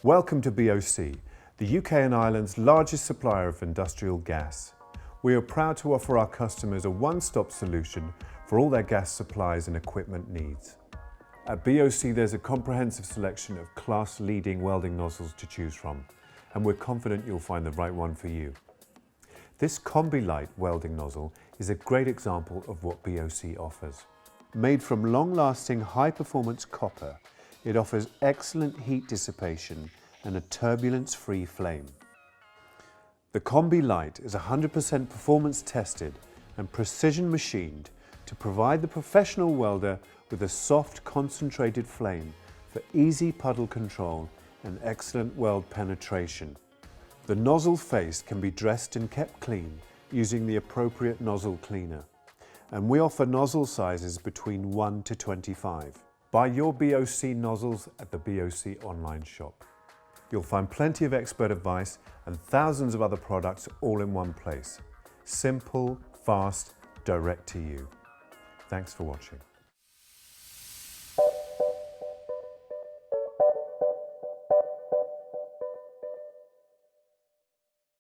Welcome to BOC, the UK and Ireland's largest supplier of industrial gas. We are proud to offer our customers a one-stop solution for all their gas supplies and equipment needs. At BOC there's a comprehensive selection of class-leading welding nozzles to choose from, and we're confident you'll find the right one for you. This Combi-lite welding nozzle is a great example of what BOC offers. Made from long-lasting high-performance copper, it offers excellent heat dissipation and a turbulence-free flame. The Combi-lite is 100% performance tested and precision machined to provide the professional welder with a soft, concentrated flame for easy puddle control and excellent weld penetration. The nozzle face can be dressed and kept clean using the appropriate nozzle cleaner, and we offer nozzle sizes between 1 to 25. Buy your BOC nozzles at the BOC online shop. You'll find plenty of expert advice and thousands of other products all in one place. Simple, fast, direct to you. Thanks for watching.